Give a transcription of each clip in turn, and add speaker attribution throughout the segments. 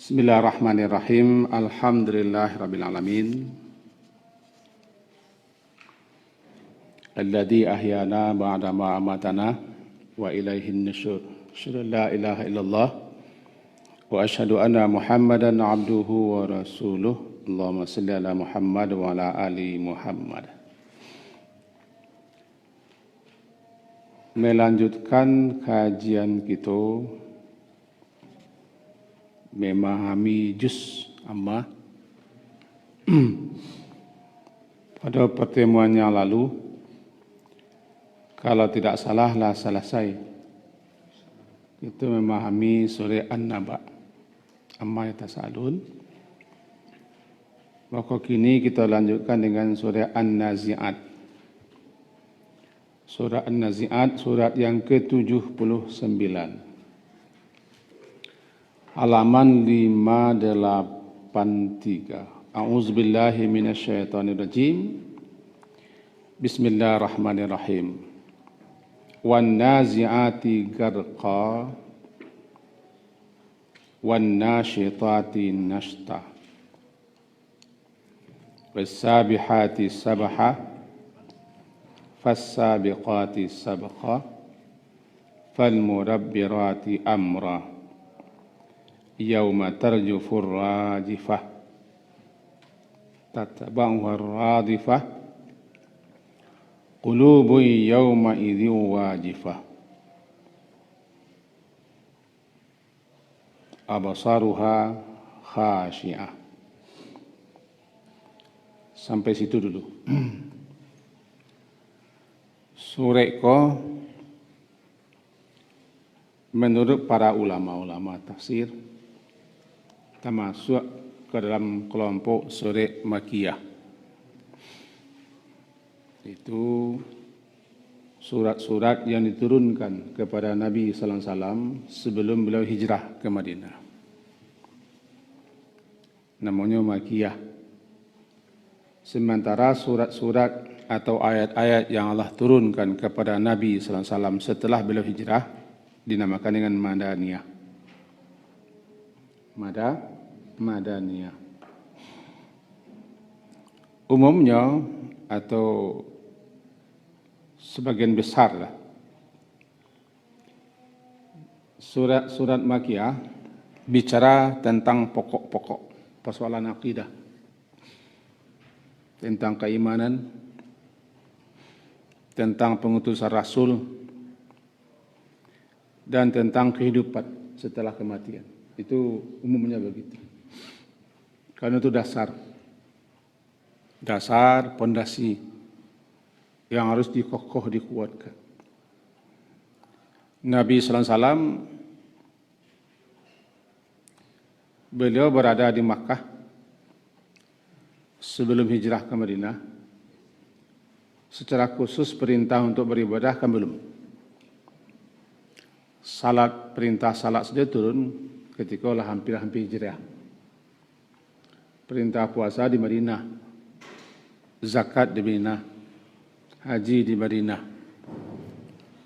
Speaker 1: Bismillahirrahmanirrahim. Alhamdulillahirabbil alamin. Alladzi ahyana ba'da ma amatana wa ilaihin nusyur. Asyhadu an la ilaha illallah wa asyhadu anna Muhammadan abduhu wa rasuluh. Allahumma shalli ala Muhammad wa ala ali Muhammad. Melanjutkan kajian kita memahami juz amma. Pada pertemuan yang lalu, kalau tidak salahlah selesai, kita memahami surah An-Naba, amma yatasaalun. Maka kini kita lanjutkan dengan surah An-Nazi'at. Surah An-Nazi'at, surat yang ke-79. Halaman 583. A'udzubillahi minasyaitonirrajim. Bismillahirrahmanirrahim. Wan nazi'ati gharqa wan nasyitati nashta was-sabihati sabha fas-sabiqati sabqa fal-murabbirati amra yauma tarjufur rajifah tatba'uha radifah qulubun yauma idzin wajifah absaruha khashi'ah. Sampai situ dulu. Surah ko menurut para ulama tafsir termasuk ke dalam kelompok surah Makkiyah. Itu surat-surat yang diturunkan kepada Nabi sallallahu alaihi wasallam sebelum beliau hijrah ke Madinah. Namanya Makkiyah. Sementara surat-surat atau ayat-ayat yang Allah turunkan kepada Nabi sallallahu alaihi wasallam setelah beliau hijrah dinamakan dengan Madaniyah. Madaniyah. Umumnya atau sebagian besar lah surat-surat Makkiyah bicara tentang pokok-pokok persoalan akidah, tentang keimanan, tentang pengutusan Rasul, dan tentang kehidupan setelah kematian. Itu umumnya begitu. Karena itu dasar pondasi yang harus dikokoh, dikuatkan. Nabi sallallahu alaihi wasallam beliau berada di Makkah sebelum hijrah ke Madinah. Secara khusus perintah untuk beribadah kan belum. Perintah salat saja turun ketika lah hampir hijrah. Perintah puasa di Madinah, zakat di Madinah, haji di Madinah,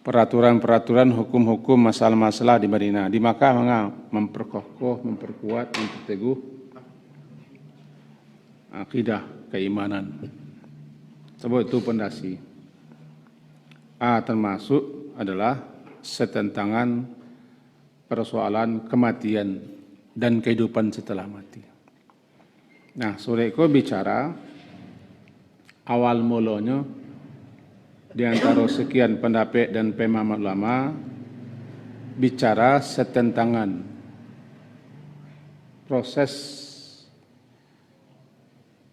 Speaker 1: peraturan-peraturan hukum-hukum masalah-masalah di Madinah. Di Makkah memperkokoh, memperkuat, memperteguh akidah, keimanan. Sebab itu pondasi. Termasuk adalah setentangan persoalan kematian dan kehidupan setelah mati. Nah, surah itu bicara awal mulanya di antara sekian pendapat dan pemahaman ulama bicara setentangan proses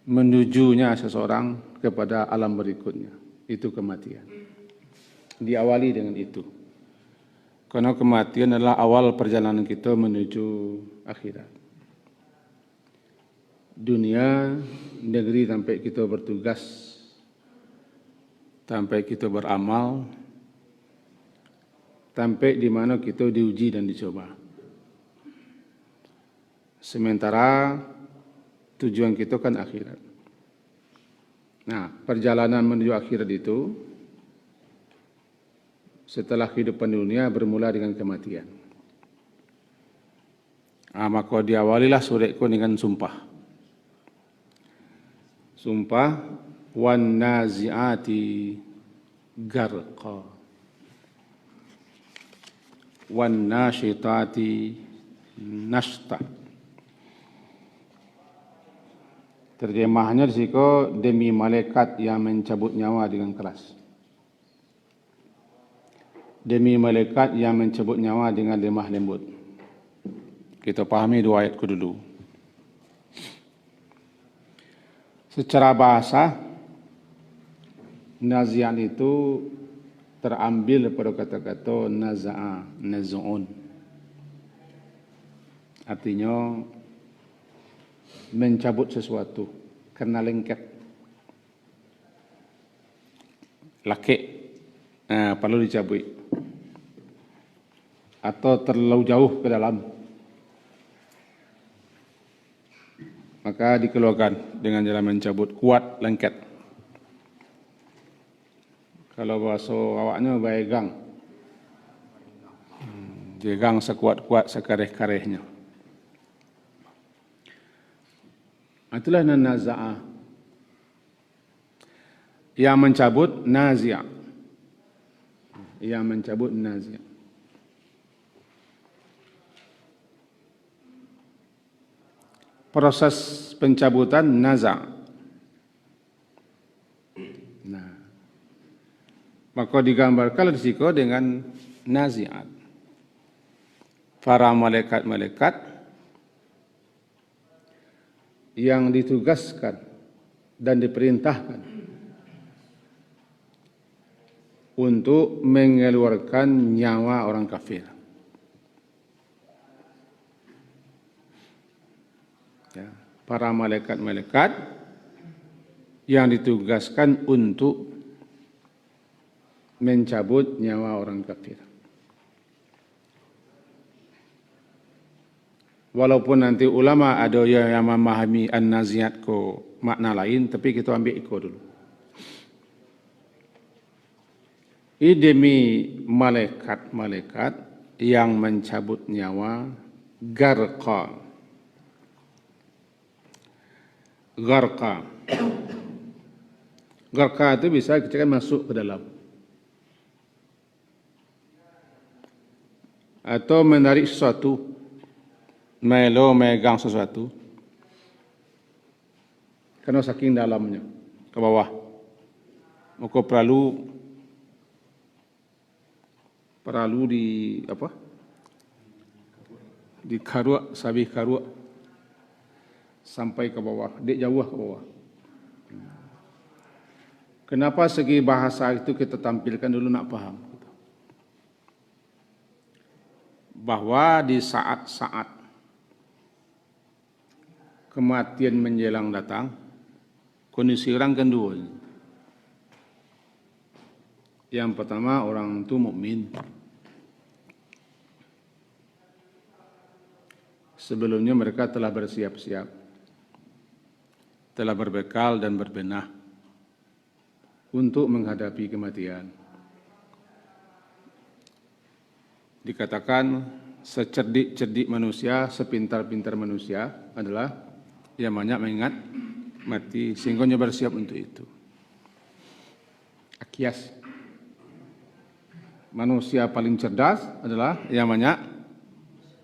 Speaker 1: menujunya seseorang kepada alam berikutnya, itu kematian. Diawali dengan itu. Karena kematian adalah awal perjalanan kita menuju akhirat. Dunia, negeri sampai kita bertugas, sampai kita beramal, sampai di mana kita diuji dan dicoba. Sementara tujuan kita kan akhirat. Nah, perjalanan menuju akhirat itu setelah kehidupan dunia bermula dengan kematian. Maka diawalilah suratku dengan sumpah. Sumpah wan naziati garqa wan nasyitati nashta. Terjemahnya di situ, demi malaikat yang mencabut nyawa dengan keras. Demi malaikat yang mencabut nyawa dengan lemah lembut. Kita pahami dua ayatku dulu. Secara bahasa, nazian itu terambil daripada kata-kata naza'a, naz'un. Artinya mencabut sesuatu karena lengket. Lakik perlu dicabut. Atau terlalu jauh ke dalam. Maka dikeluarkan dengan cara mencabut, kuat, lengket. Kalau bahasa awaknya baegang. Jegang sekuat-kuat sekareh-karehnya. Itulah naza'ah. Yang mencabut nazi'. Yang mencabut nazi'. Proses pencabutan naza'. Nah, maka digambarkan di situ dengan nazi'at. Para malaikat-malaikat yang ditugaskan dan diperintahkan untuk mengeluarkan nyawa orang kafir. Ya, para malaikat-malaikat yang ditugaskan untuk mencabut nyawa orang kafir. Walaupun nanti ulama ada yang memahami an-naziat ko makna lain, tapi kita ambil ikut dulu. Ini demi malaikat-malaikat yang mencabut nyawa garqa. Garqa. Garqa itu bisa kita masuk ke dalam. Atau menarik sesuatu. Megang sesuatu. Karena saking dalamnya. Ke bawah. Maka perlu di karuak, sabih karuak sampai ke bawah, dek jauh ke bawah. Kenapa segi bahasa itu kita tampilkan dulu nak paham? Bahwa di saat-saat kematian menjelang datang, kondisi orang kan dua. Yang pertama, orang itu mukmin. Sebelumnya mereka telah bersiap-siap, telah berbekal dan berbenah untuk menghadapi kematian. Dikatakan secerdik-cerdik manusia, sepintar-pintar manusia adalah yang banyak mengingat mati, sehingga bersiap untuk itu. Akias. Manusia paling cerdas adalah yang banyak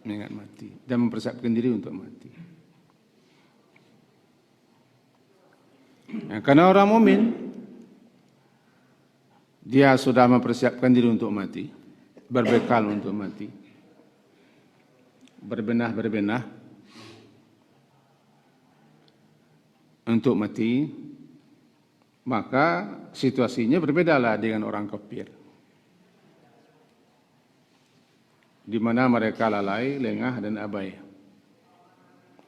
Speaker 1: mengingat mati dan mempersiapkan diri untuk mati. Ya, karena orang mukmin dia sudah mempersiapkan diri untuk mati, berbekal untuk mati, berbenah untuk mati, maka situasinya berbedalah dengan orang kafir, di mana mereka lalai, lengah dan abai,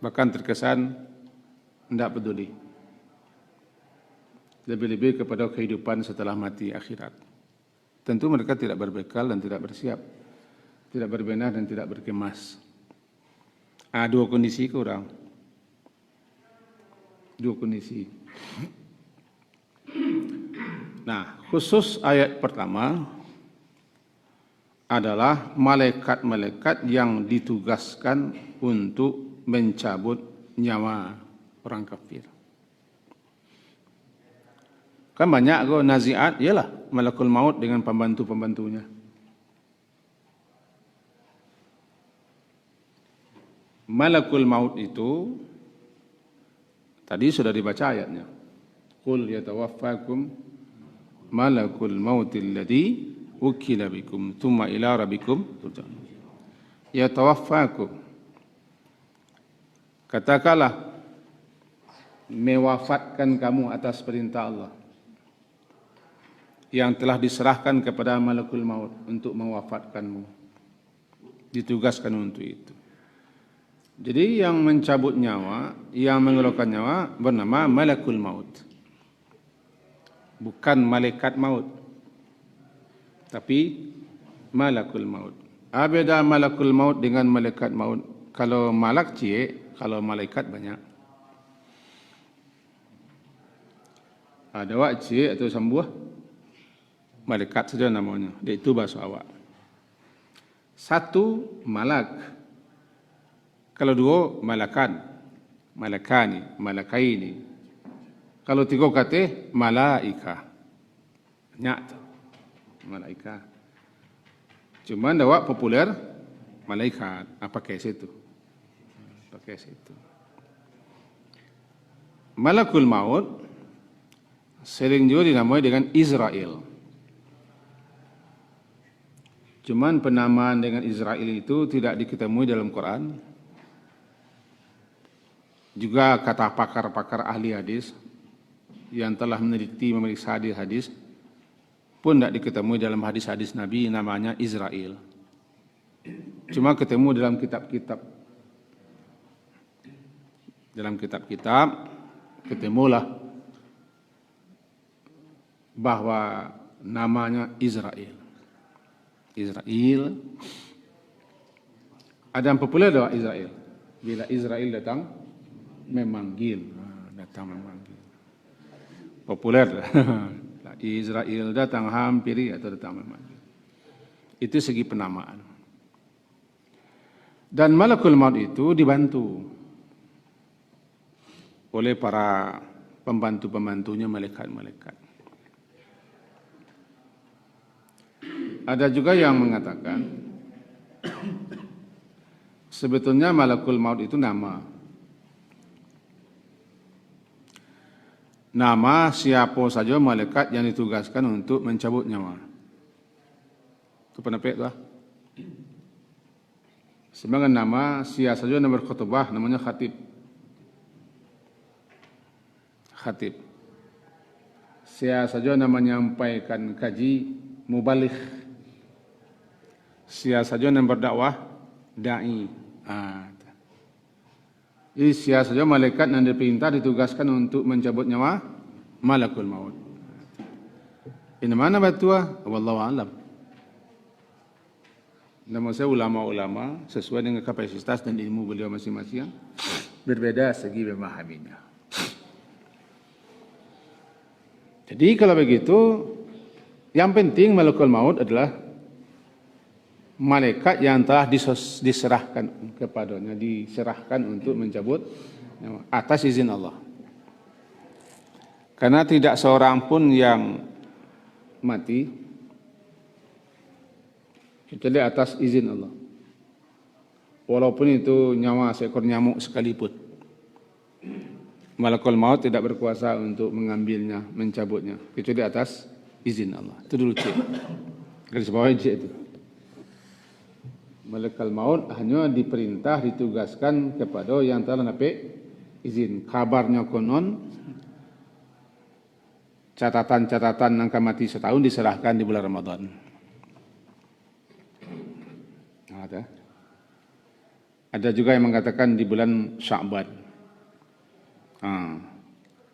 Speaker 1: bahkan terkesan tidak peduli, lebih-lebih kepada kehidupan setelah mati akhirat. Tentu mereka tidak berbekal dan tidak bersiap, tidak berbenah dan tidak berkemas. Dua kondisi kurang. Dua kondisi. Nah, khusus ayat pertama adalah malaikat-malaikat yang ditugaskan untuk mencabut nyawa orang kafir. Kan banyak kok naziat, ialah malakul maut dengan pembantu-pembantunya. Malakul maut itu tadi sudah dibaca ayatnya. Qul yatawaffakum malakul mautil ladzi wukila bikum thumma ila rabbikum turja'un. Yatawaffakum, katakanlah mewafatkan kamu atas perintah Allah yang telah diserahkan kepada malakul maut untuk mewafatkanmu, ditugaskan untuk itu. Jadi yang mencabut nyawa, yang mengeluarkan nyawa bernama malakul maut, bukan malaikat maut, tapi malakul maut. Beda malakul maut dengan malaikat maut. Kalau malak cie, kalau malaikat banyak. Ada wak cie atau sambuah, malaikat saja namanya. Itu bahasa awak. Satu malak. Kalau dua malakan, malakani, malakaini. Kalau tiga kata malaika. Banyak tu. Malaika. Cuma dawak populer malaikat. Pakai situ. Pakai situ. Malakul maut sering juga dinamai dengan Israel. Cuman penamaan dengan Israel itu tidak diketemui dalam Quran. Juga kata pakar-pakar ahli hadis yang telah meneliti memeriksa hadis pun tidak diketemui dalam hadis-hadis Nabi namanya Israel. Cuma ketemu dalam kitab-kitab. Dalam kitab-kitab ketemulah bahwa namanya Israel. Israel. Ada yang populer doa Israel. Bila Israel datang memanggil, datang memanggil. Populer. Israel datang hampiri atau datang memanggil. Itu segi penamaan. Dan malakul maut itu dibantu oleh para pembantu-pembantunya malaikat-malaikat. Ada juga yang mengatakan sebetulnya malakul maut itu nama. Nama siapa saja malaikat yang ditugaskan untuk mencabut nyawa. Itu penepek tu. Sebagai nama siapa saja yang berkhutbah namanya khatib. Khatib. Siapa saja yang menyampaikan kaji mubaligh. Siapa saja yang berdakwah dai. Jadi siapa saja malaikat yang diperintah ditugaskan untuk mencabut nyawa malakul maut. Ini mana batua? Wallahu a'lam. Nama saya ulama-ulama sesuai dengan kapasitas dan ilmu beliau masing-masing berbeda segi memahaminya. Jadi kalau begitu, yang penting malakul maut adalah malaikat yang telah diserahkan kepadanya, diserahkan untuk mencabut atas izin Allah. Karena tidak seorang pun yang mati kecuali atas izin Allah. Walaupun itu nyawa seekor nyamuk sekalipun. Malakul maut tidak berkuasa untuk mengambilnya, mencabutnya kecuali atas izin Allah. Itu dulu cik. Garis bawah cik itu. Malakul maut hanya diperintah, ditugaskan kepada yang telah dapat izin. Kabarnya konon, catatan-catatan angka mati setahun diserahkan di bulan Ramadan. Ada juga yang mengatakan di bulan Sya'ban.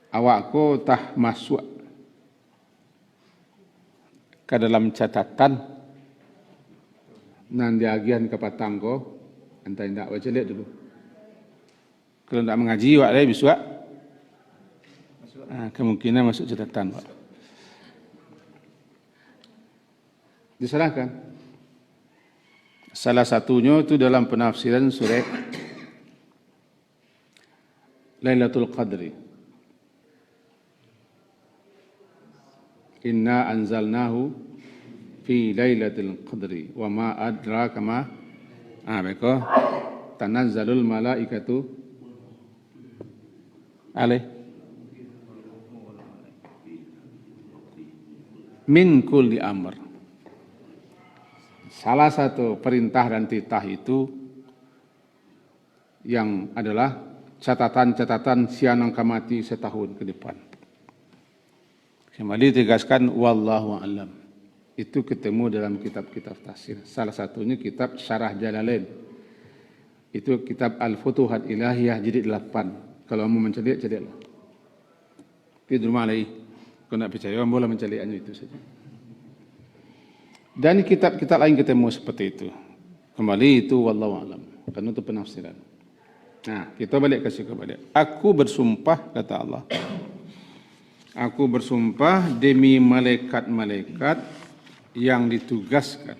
Speaker 1: Awakku tah masuk ke dalam catatan nan diagian ke patangko, entah tidak baca lihat dulu. Kalau tidak mengaji, wak lagi bisa. Kemungkinan masuk catatan, Pak. Diserahkan. Salah satunya itu dalam penafsiran surah Lailatul Qadri. Inna anzalnahu fi Lailatul Qadri wa ma adraka ma beko tanazzalul malaikatu alaih min kulli amr. Salah satu perintah dan titah itu yang adalah catatan-catatan sianang kamati setahun ke depan. Kembali tegaskan wallahu a'lam. Itu ketemu dalam kitab-kitab tafsir. Salah satunya kitab Syarah Jalalain. Itu kitab Al-Futuhat Ilahiyah jilid 8. Kalau mau mencari, carilah. Tidur malai. Kalau nak percaya, boleh mencari itu saja. Dan kitab-kitab lain ketemu seperti itu. Kembali itu wallahu a'lam. Karena itu penafsiran. Nah, kita balik ke situ balik. Aku bersumpah, kata Allah. Aku bersumpah demi malaikat-malaikat yang ditugaskan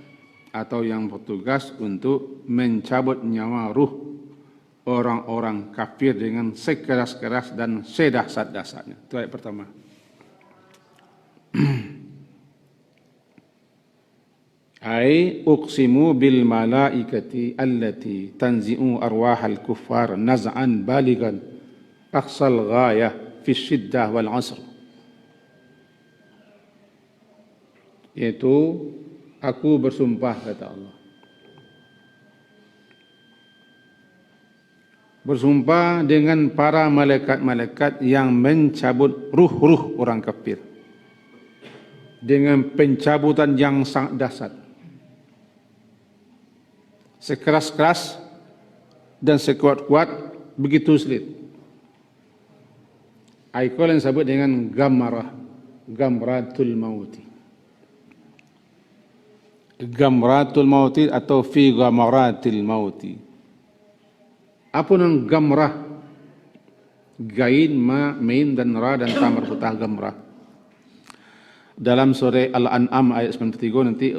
Speaker 1: atau yang bertugas untuk mencabut nyawa ruh orang-orang kafir dengan sekeras-keras dan sedahsyat-dahsyatnya. Itu ayat pertama. Ai uqsimu bil malaikati allati tanzi'u arwahal kuffar naz'an baligan aqsal ghayah fi syiddah wal 'asr. Yaitu aku bersumpah, kata Allah. Bersumpah dengan para malaikat-malaikat yang mencabut ruh-ruh orang kafir dengan pencabutan yang sangat dahsyat. Sekeras-keras dan sekuat-kuat, begitu sulit. Aikol yang disebut dengan gamratul mauti. Gamratul mauti atau fi gamaratil mauti. Apa yang gamrah? Gain, ma, mim dan ra dan ta marfutah gamrah. Dalam surah Al-An'am ayat 93 nanti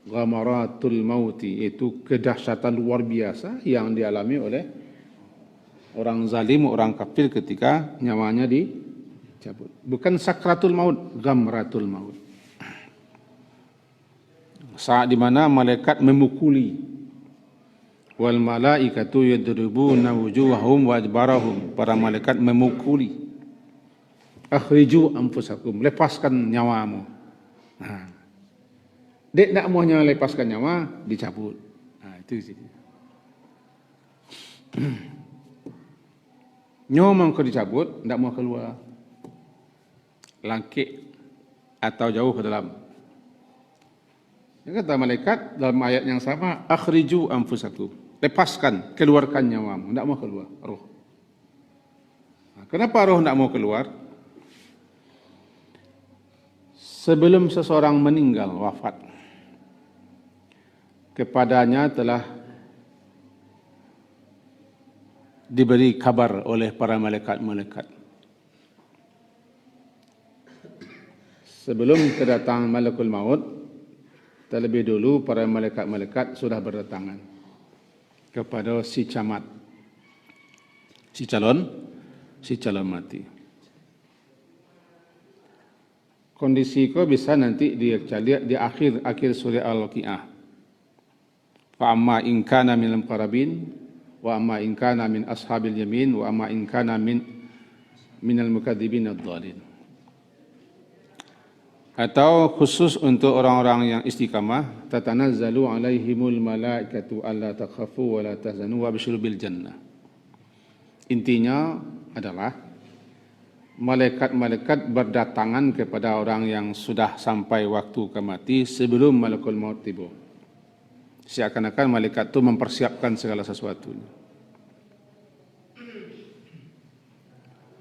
Speaker 1: Gamaratul mauti, itu kedahsyatan luar biasa yang dialami oleh orang zalim, orang kafir ketika nyawanya dicabut. Bukan sakratul maut, gamratul maut. Saat di mana malaikat memukuli. Wal malaikatu yadribuna wujuhahum wa adbarahum. Para malaikat memukuli. Akhriju anfusakum, lepaskan nyawamu. Nah. Dek nak maunya lepaskan nyawa, dicabut. Nah, itu sih. Nyawa kau dicabut, tidak mau keluar. Langkik atau jauh ke dalam. Dia kata malaikat dalam ayat yang sama, akhriju anfusakum, lepaskan, keluarkan nyawamu, tidak mau keluar roh. Nah, kenapa roh tidak mau keluar? Sebelum seseorang meninggal, wafat, kepadanya telah diberi kabar oleh para malaikat-malaikat. Sebelum kedatangan malakul maut, terlebih dulu para malaikat-malaikat sudah berdatangan kepada si camat, si calon mati. Kondisi ko bisa nanti dilihat di akhir surah Al-Waqiah. Fa amma in kana minal muqarrabin wa amma in kana min ashabil yamin wa amma in kana minal mukadzibin ad-dhalin. Atau khusus untuk orang-orang yang istiqamah, tatanazzalu alaihimul malaikatu alla takhafu wa la tahzanu wa basyiru bil jannah. Intinya adalah malaikat-malaikat berdatangan kepada orang yang sudah sampai waktu kemati sebelum malakul maut tiba. Seakan-akan malaikat itu mempersiapkan segala sesuatunya.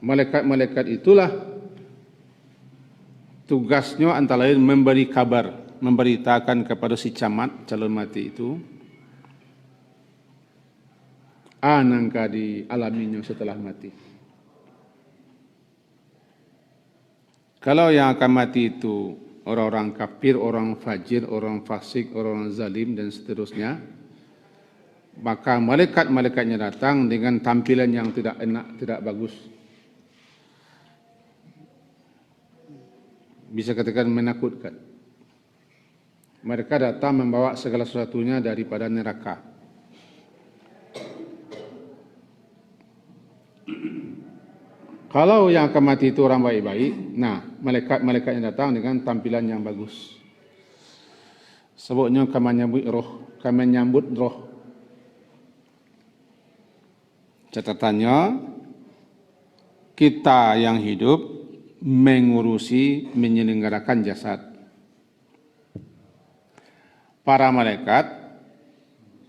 Speaker 1: Malaikat-malaikat itulah tugasnya antara lain memberi kabar, memberitakan kepada si camat calon mati itu anangka dialaminya setelah mati. Kalau yang akan mati itu orang-orang kafir, orang fajir, orang fasik, orang zalim dan seterusnya, maka malaikat-malaikatnya datang dengan tampilan yang tidak enak, tidak bagus. Bisa katakan menakutkan. Mereka datang membawa segala sesuatunya daripada neraka. Kalau yang akan mati itu orang baik-baik, nah malaikat-malaikatnya datang dengan tampilan yang bagus. Sebutnya kami menyambut roh. Catatannya, kita yang hidup mengurusi, menyelenggarakan jasad. Para malaikat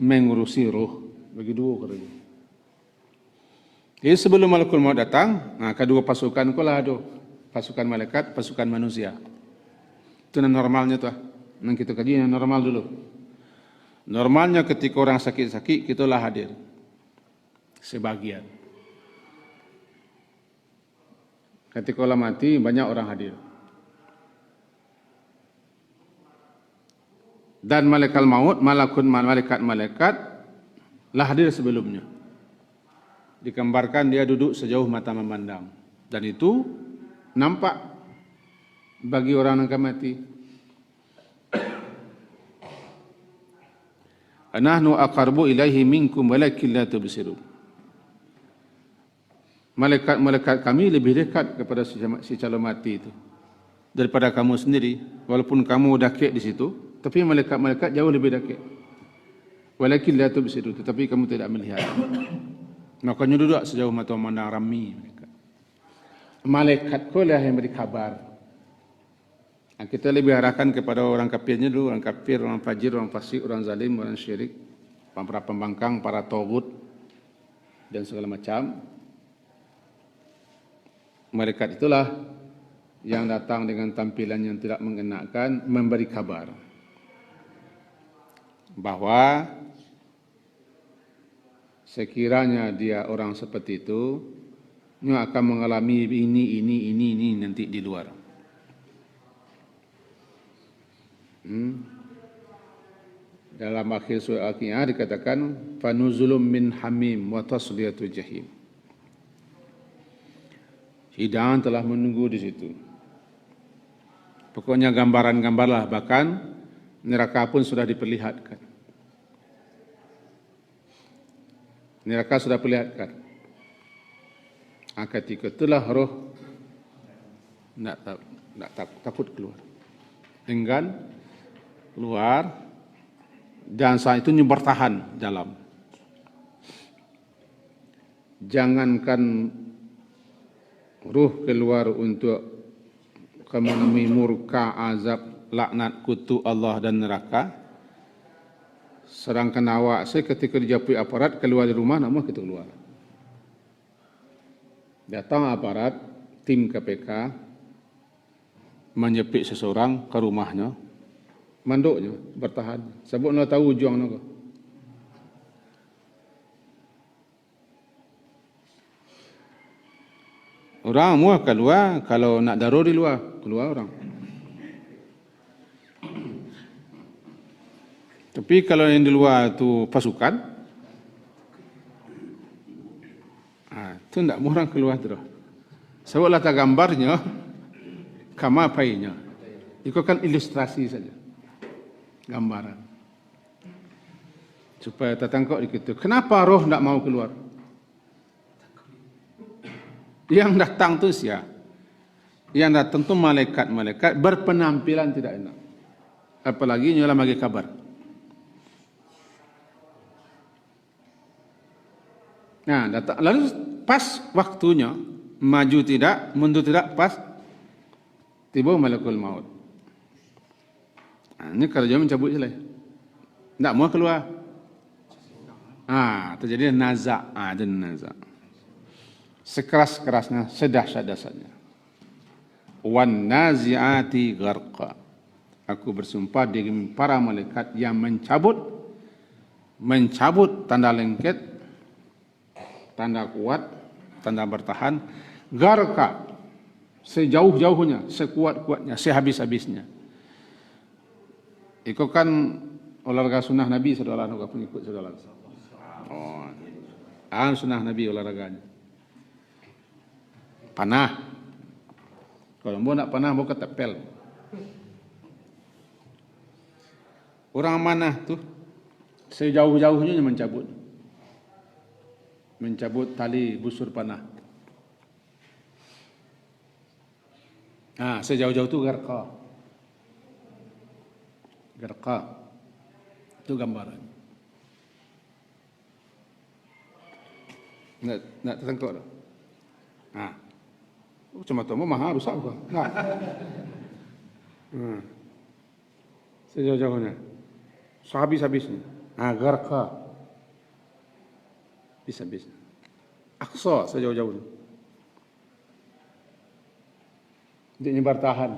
Speaker 1: mengurusi roh. Begitu kerja. Jadi sebelum malakul maut datang, nah, kedua pasukan itulah ada pasukan malaikat, pasukan manusia. Itu normalnya tuh. Nah, kita kaji yang normal dulu. Normalnya ketika orang sakit-sakit, kitalah hadir. Sebagian. Ketika orang mati, banyak orang hadir. Dan malaikat maut, malaikat lah hadir sebelumnya. Digambarkan dia duduk sejauh mata memandang. Dan itu nampak bagi orang yang akan mati. Nahnu aqrabu ilaihi minkum walakin la tubsirun. Malaikat kami lebih dekat kepada si calon mati itu daripada kamu sendiri. Walaupun kamu dekat di situ, tapi malaikat jauh lebih dekat. Walakin la tubsirun, tetapi kamu tidak melihat. Makanya duduk sejauh mata memandang ramai. Malaikat kulah yang beri kabar. Kita lebih arahkan kepada orang kafirnya dulu, orang kafir, orang fajir, orang fasik, orang zalim, orang syirik, para pembangkang, para tagut, dan segala macam. Malaikat itulah yang datang dengan tampilan yang tidak mengenakan, memberi kabar bahwa sekiranya dia orang seperti itu, dia akan mengalami ini nanti di luar. Dalam akhir surah Al-Qiyamah dikatakan fanuzulum min hamim wa tasliyatul jahim. Hidangan telah menunggu di situ. Pokoknya gambaran-gambarlah, bahkan neraka pun sudah diperlihatkan. Neraka sudah perlihatkan. Ketika itulah roh takut keluar. Enggan keluar dan saat itu bertahan dalam. Jangankan ruh keluar untuk menemui murka, azab, laknat, kutu Allah dan neraka. Sedangkan awak saya ketika dijapui aparat keluar dari rumah, namun kita keluar. Datang aparat, tim KPK, menjepit seseorang ke rumahnya, manduknya, bertahan. Sebab nak tahu ujungnya. Orang semua keluar, kalau nak daruri luar, keluar orang. Tapi kalau yang di luar itu pasukan, itu tidak mau orang keluar terus. Sebab letak gambarnya, kama apainya. Itu kan ilustrasi saja, gambaran. Supaya tertangkap dikit. Kenapa roh tidak mau keluar? Yang datang tu siapa? Yang datang tu malaikat-malaikat berpenampilan tidak enak. Apalagi nyolah bagi kabar. Nah, datang, lalu pas waktunya, maju tidak, mundur tidak, pas tiba malakul maut. Ini kerja mencabut saja. Tidak mau keluar. Terjadi nazak. Ada nazak. Sekeras-kerasnya, sedahsyat-dahsyatnya. Wan nazi'ati gharqa. Aku bersumpah dengan para malaikat yang mencabut tanda lengket, tanda kuat, tanda bertahan, gharqa, sejauh-jauhnya, sekuat-kuatnya, sehabis-habisnya. Iko kan olahraga sunnah Nabi saudara nu pengikut saudara. Oh. Sunnah Nabi olahraganya. Panah. Kalau mau nak panah mau ketepel. Orang mana tuh sejauh-jauhnya mencabut tali busur panah. Sejauh-jauh itu garqa. Itu gambaran. Nak tertengkok dah. Cuma tu mahal rusak kau. Sejauh-jauhnya. Sehabis-habisnya. Garqa. Habis-habisnya. Aqsa sejauh-jauhnya. Dia nyebar tahan.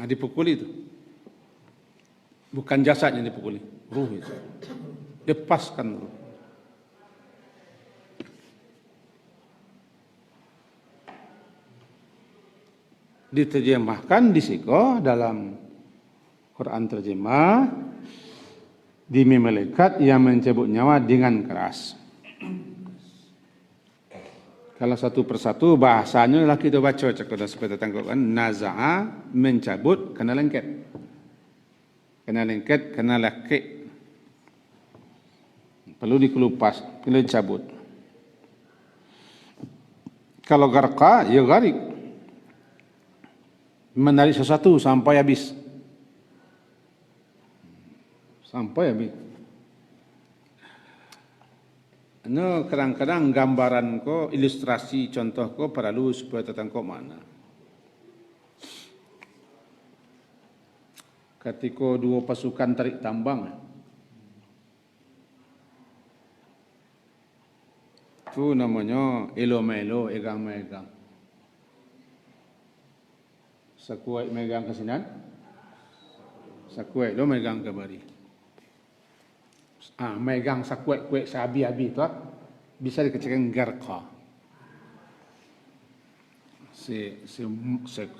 Speaker 1: Dipukuli itu. Bukan jasad yang dipukuli. Ruh itu. Lepaskan ruh. Diterjemahkan di siko dalam Quran terjemah demi malaikat yang mencabut nyawa dengan keras. Kalau satu persatu bahasanya lah kita baca cakap seperti tanggapan naza'a mencabut kena lengket. Kena lengket, kena lengket. Perlu dikelupas, perlu dicabut. Kalau garqa, ya garik. Menarik sesuatu sampai habis. Sampai habis. Kadang-kadang gambaran ko, ilustrasi contoh ko perlu supaya tertangkap mana. Ketika dua pasukan tarik tambang, itu namanya elo-melo, egang-megang. Sakuai megang ke sinan, sakuai lo megang ke bari. Megang sakuai kuek sabi-abi tu bisa dikatakan garqa.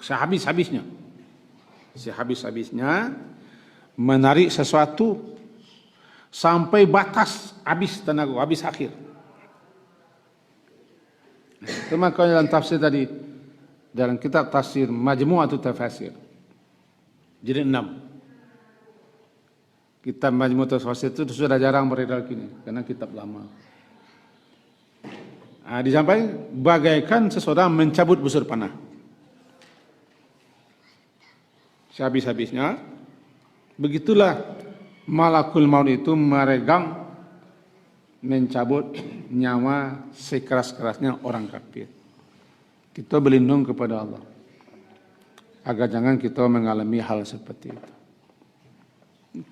Speaker 1: Sehabis-habisnya. Sehabis-habisnya menarik sesuatu sampai batas habis tenaga, habis akhir. Itu makanya dalam tafsir tadi, dalam kitab tafsir Majmu'atut Tafasir. Jadi 6. Kitab Majmu'atut Tafasir itu sudah jarang beredar kini karena kitab lama. Disampaikan bagaikan seseorang mencabut busur panah. Sehabis-habisnya, begitulah malakul maut itu meregang mencabut nyawa sekeras-kerasnya orang kafir. Kita berlindung kepada Allah agar jangan kita mengalami hal seperti itu.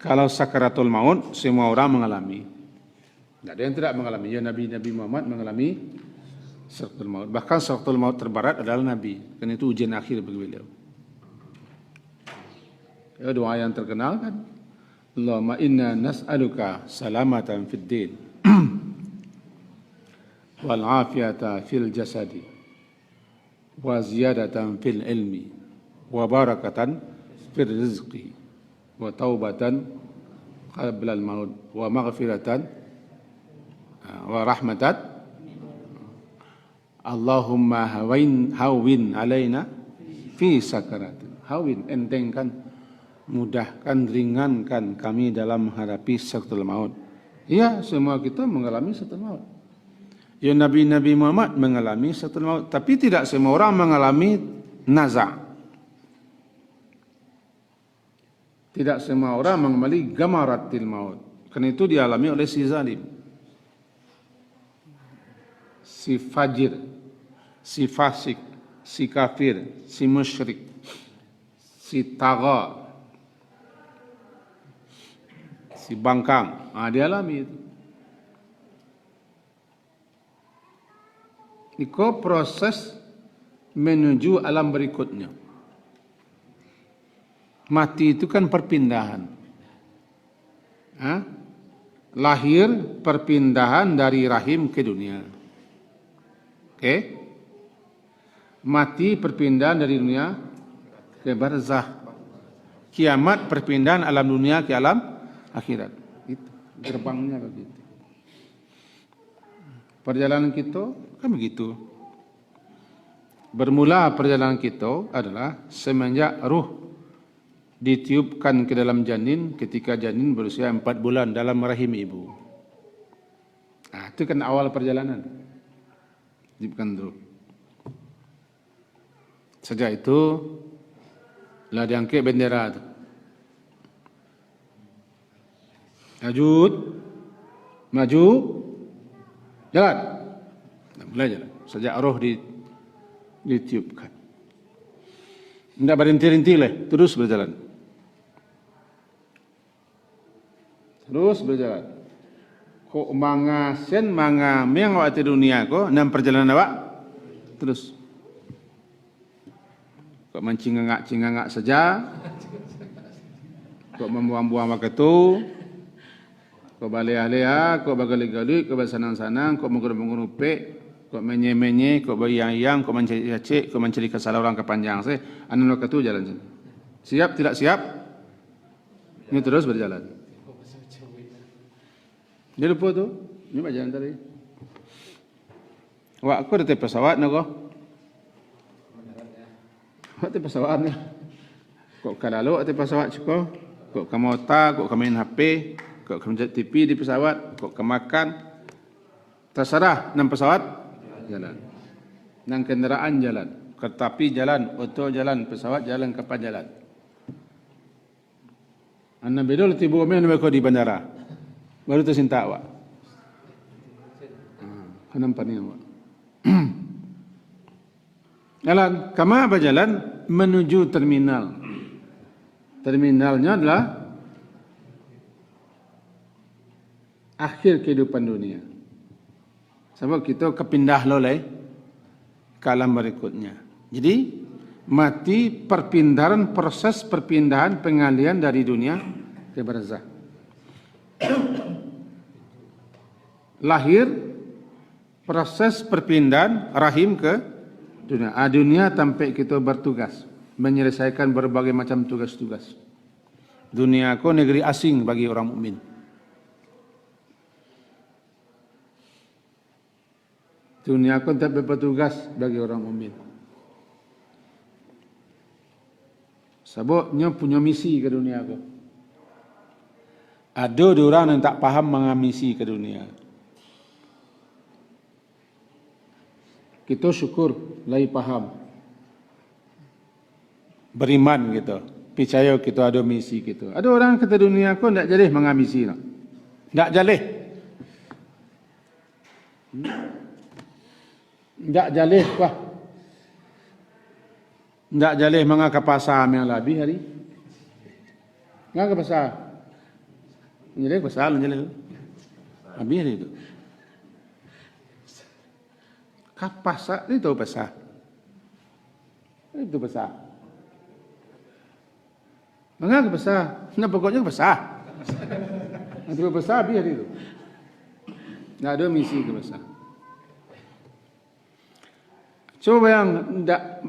Speaker 1: Kalau sakaratul maut semua orang mengalami. Tidak ada yang tidak mengalami. Ya Nabi Muhammad mengalami sakaratul maut. Bahkan sakaratul maut terberat adalah Nabi. Karena itu ujian akhir bagi beliau. Ya, doa yang terkenal kan. Allahumma inna nas'aluka salamatan fid din wal afiyata fil jasadi wa ziyadatan fil ilmi wa barakatan fil rizqi wa taubatan qabla al maut wa maghfiratan wa rahmatan. Allahumma hawin alaina fi sakaratin. Hawin, entengkan, mudahkan, ringankan kami dalam menghadapi sakaratul maut. Ya, semua kita mengalami sakaratul maut. Ya, Nabi Muhammad mengalami sakaratul maut, tapi tidak semua orang mengalami naza'. Tidak semua orang mengalami gamaratil maut. Karena itu dialami oleh si zalim, si fajir, si fasik, si kafir, si musyrik, si tagha, si bangkang. Dia alami itu. Itu proses menuju alam berikutnya. Mati itu kan perpindahan. Lahir, perpindahan dari rahim ke dunia. Oke? Mati, perpindahan dari dunia ke barzakh. Kiamat perpindahan alam dunia ke alam akhirat. Itu gerbangnya begitu. Perjalanan kita kan begitu. Bermula perjalanan kita adalah semenjak ruh ditiupkan ke dalam janin ketika janin berusia 4 bulan dalam rahim ibu. Itu kan awal perjalanan. Ditiupkan ruh. Sejak itu lah diangkat bendera itu. Maju, jalan. Mulai jalan. Sejak roh ditiupkan. Tidak berhenti-henti lah, terus berjalan. Terus berjalan. Kok mangasen mangameng awak di dunia ko, nam perjalanan awak terus. Kok mencingangak saja. Kok membuang-buang waktu itu. Kau balih-alih, kau bagali-gali, kau bersanang-sanang, kau mengurup-mengurupi, kau menye-menye, kau beriang-iang, kau mencari-cari, kau mencari kesalahan orang kepanjang. Anu waktu itu jalan sini. Siap, tidak siap? Ini terus berjalan. Dia lupa tu. Ini pak jalan tadi. Wah, aku ada tipe pesawat nak kau? Wah, tipe pesawat ni. Kau kalau ada pesawat cukup, kau kamu otak, kau main HP. Kok kemencet TV di pesawat, kok kemakan, terserah. Nang pesawat jalan, nang kendaraan jalan, kereta api jalan, auto jalan, pesawat jalan, kapal jalan. Anda bedol tiba kami anda di bandara, baru tersinta awak. Nampak ni awak. Jalan, kama berjalan menuju terminal. Terminalnya adalah akhir kehidupan dunia. Sebab kita kepindah loleh ke alam berikutnya. Jadi mati perpindahan, proses perpindahan pengalian dari dunia ke barzakh. Lahir proses perpindahan rahim ke dunia. Dunia sampai kita bertugas menyelesaikan berbagai macam tugas-tugas. Dunia ko negeri asing bagi orang mukmin. Dunia aku tak bertugas bagi orang mukmin. Sebabnya punya misi ke dunia aku. Ada orang yang tak faham mengenai misi ke dunia. Kita syukur lagi faham. Beriman gitu. Percaya kita ada misi gitu. Ada orang kata dunia aku tak jadi mengenai misi. Tak jadi. Tak jalih wah. Tak jalih mengaka pasar yang lebih hari. Ngaka pasar. Jadi pasar jalih. Habis hari itu. Kapasa itu pasar. Itu pasar. Mengaka pasar. Nah pokoknya pasar. Itu pasar habis hari itu. Tak ada misi ke pasar. Coba yang tak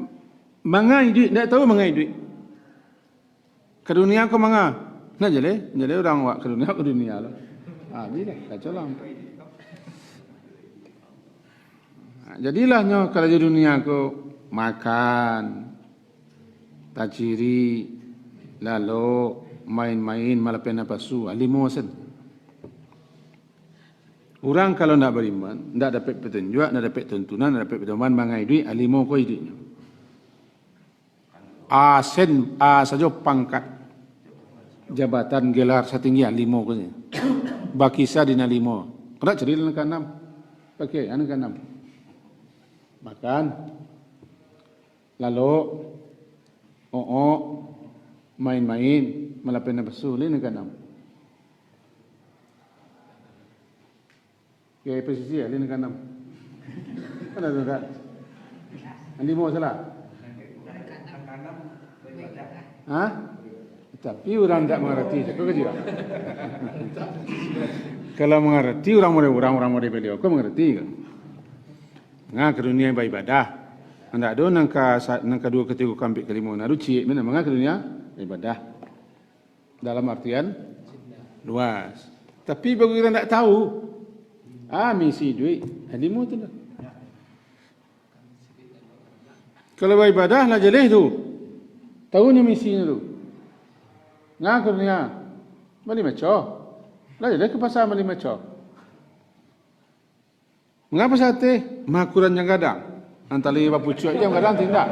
Speaker 1: mangai duit, tak tahu mangai duit. Ke dunia aku manga. Nak jadi orang wak ke dunia lah. Bila kacau lah. Jadilahnya kalau di dunia aku makan, tajiri, lalu main-main malapen apa su, lima sen. Orang kalau nak beriman, tak dapat petunjuk, tak dapat tuntunan, tak dapat pedoman, mangai duit, lima koi duitnya. Sen, saja pangkat, jabatan gelar setinggi, lima koi. Bakisa dina lima. Kena cerita nak enam, pakai anak enam. Makan, lalu, main-main, malapen apa su, ini nak enam. Kaya posisi ya, ini kan 6. Mana tu tak? Andi mau salah? Hah? Tapi orang tak mengerti, kau kerja. Kalau mengerti orang mau beliau, kau mengerti kan? Ngah ke dunia beribadah. Anda ada nangka dua ketiga kambing kelima naruci, mana mengah ke dunia beribadah. Dalam artian luas. Tapi bagi kita tak tahu, misi duit, hadimu tu lah. Kalau beribadah lah jelih tu, tahu ni misinya tu. Ngakurnya, balik macam, lah jelih ke pasar balik macam. Mengapa sate? Makuran yang gadang. Antara iba pucuk yang gadang tindak.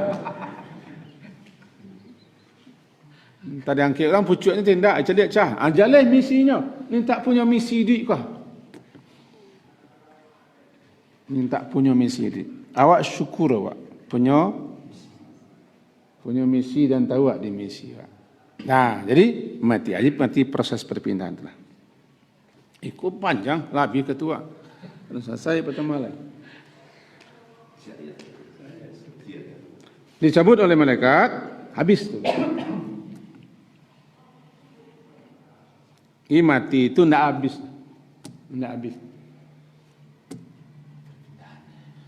Speaker 1: Tadi angkit orang pucuknya tindak. Jadi cah. Jalan misinya. Ni tak punya misi duit kah? Ni tak punya misi duit. Awak syukur awak. Punya misi dan tahu awak di misi awak. Nah, jadi mati proses perpindahan tu lah. Ikut panjang. Lebih ketua. Belum selesai pertama lah. Dicabut oleh malaikat, habis tu. Ini mati itu tidak habis. Tidak habis.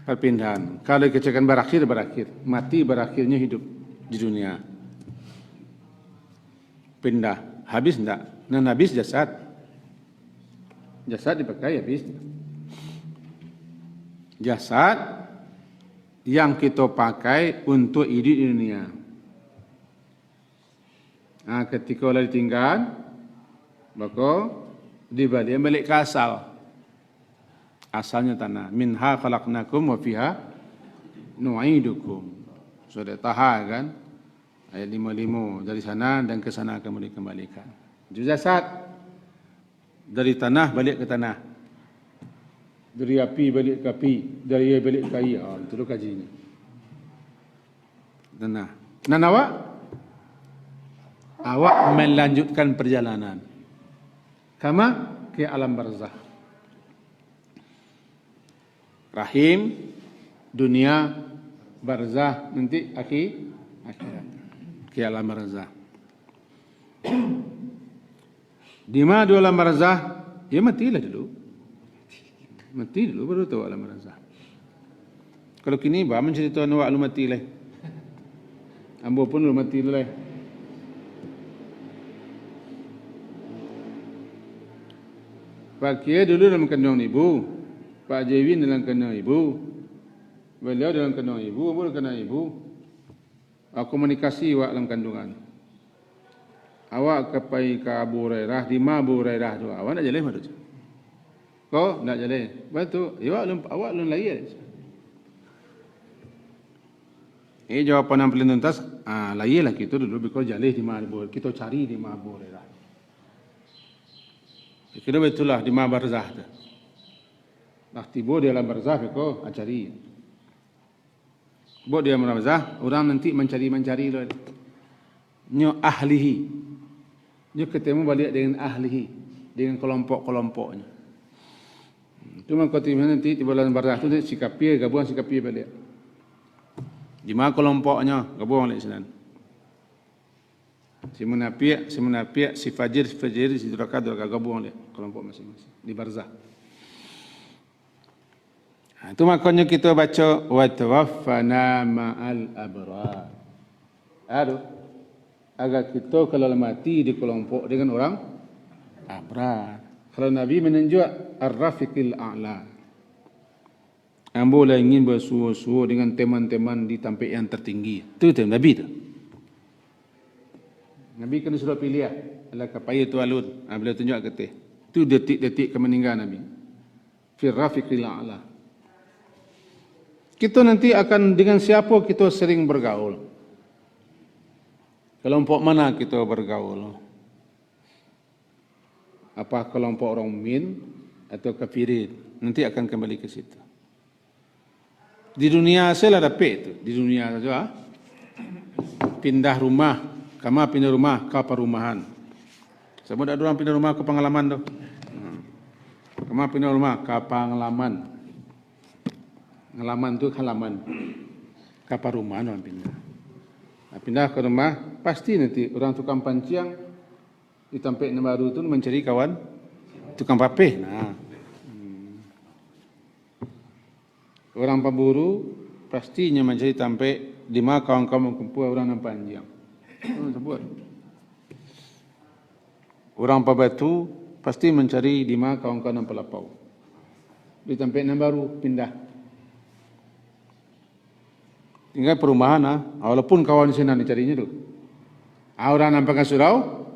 Speaker 1: Perpindahan. Kalau kecelakaan berakhir. Mati berakhirnya hidup di dunia. Pindah. Habis tidak? Dan habis jasad. Jasad dipakai habis. Jasad yang kita pakai untuk hidup di dunia. Ketika Allah ditinggal, maka balik ke asal. Asalnya tanah. Minha khalaqnakum wa fiha nu'idukum. Sudah tahan kan? Ayat 55. Dari sana dan ke sana akan dikembalikan. Itu jasad. Dari tanah balik ke tanah. Dari api balik ke api, dari air balik ke air. Itu tu kajinya. Dan awak melanjutkan perjalanan. Kama ke alam barzah. Rahim, dunia, barzah, nanti akhirat. Ke alam barzah. Di mana di alam barzah? Ya matilah dulu. Mati dulu baru tahu alam barzah. Kalau kini bah menceritakan awak lu mati lah. Ambo pun lu mati lah. Pak Kiai dulu dalam kandungan ibu, Pak Jewin dalam kandungan ibu, beliau dalam kandungan ibu, ambo dalam kandungan ibu. Komunikasi awak dalam kandungan. Awak kepai ke Abu Hurairah, di mana Abu Hurairah tu? Awak nak jalan mana tu? Kau nak jalan? Betul. Awak belum lahir. Jawapan yang paling tuntas, lahirlah kita dulu. Because jalan di mana Abu Hurairah. Kita cari di mana Abu Hurairah. Kira betul lah di mana barzah tu. Nak tiba di alam barzah, kau cari. Buat dia alam barzah, orang nanti mencari. Nyo ahlihi. Nyo ketemu balik dengan ahlihi. Dengan kelompok-kelompoknya. Cuma kau tiba nanti tiba dalam barzah tu sikapi gabung sikapi balik. Di mana kelompoknya gabung balik sana. Si munafiq, si fajir, si duraka gabung balik kelompok masing-masing di barzah. Itu makanya kita baca wa tawaffana ma'al abrar. Agar kita kalau mati di kelompok dengan orang abrar. Kalau Nabi menunjuk Ar-Rafiqil A'la. Ambo lah ingin bersuah-suah dengan teman-teman di tempat yang tertinggi. Itu Nabi tu. Nabi kena suruh pilih. Alah kapaya tu alun. Beliau tunjuk ketih. Itu detik-detik kemeninggalan Nabi. Fir-Rafiqil A'la. Kita nanti akan dengan siapa kita sering bergaul. Kelompok mana kita bergaul? Apa kelompok orang mukmin atau kafirin? Nanti akan kembali ke situ. Di dunia saya ada itu. Di dunia saja. Pindah rumah. Kama pindah rumah ke perumahan. Sebab ada orang pindah rumah ke pengalaman tu. Kama pindah rumah ke pengalaman. Pengalaman tu halaman. Ke perumahan orang pindah. Pindah ke rumah pasti nanti orang tukang panciang di tempat yang baru tu mencari kawan tukang papih. Orang pemburu pastinya mencari tempat di mana kawan-kawan kumpul orang yang panjang. Sebut. Orang Pabatu pasti mencari di mana kawan-kawan pelapau. Di tempat yang baru pindah. Tinggal perumahan walaupun kawan di sana dicarinya tu. Orang nampak surau,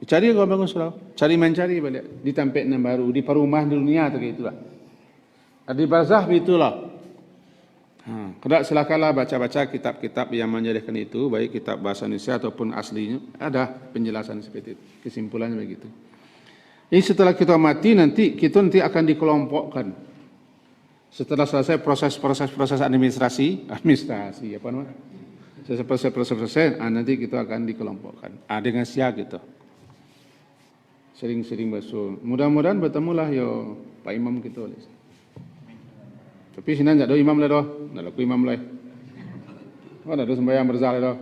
Speaker 1: cari kawan bangun surau, cari mencari balik di tempat yang baru, di perumahan dunia tu itulah. Di barzah itulah. Kalau silakanlah baca-baca kitab-kitab yang menjelaskan itu, baik kitab bahasa Indonesia ataupun aslinya, ada penjelasan seperti itu, kesimpulannya begitu. Ini setelah kita mati nanti akan dikelompokkan. Setelah selesai proses administrasi apa namanya? Proses nanti kita akan dikelompokkan. Dengan siap gitu. Sering-sering bersul. Mudah-mudahan bertemulah yo Pak Imam kita. Tapi sini tak ada imam lah dah. Tak laku imam lah. Ada sembahyang berzal dah.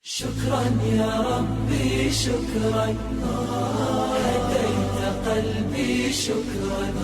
Speaker 1: Syukran ya Rabbi, syukran. Hadaita qalbi, syukran.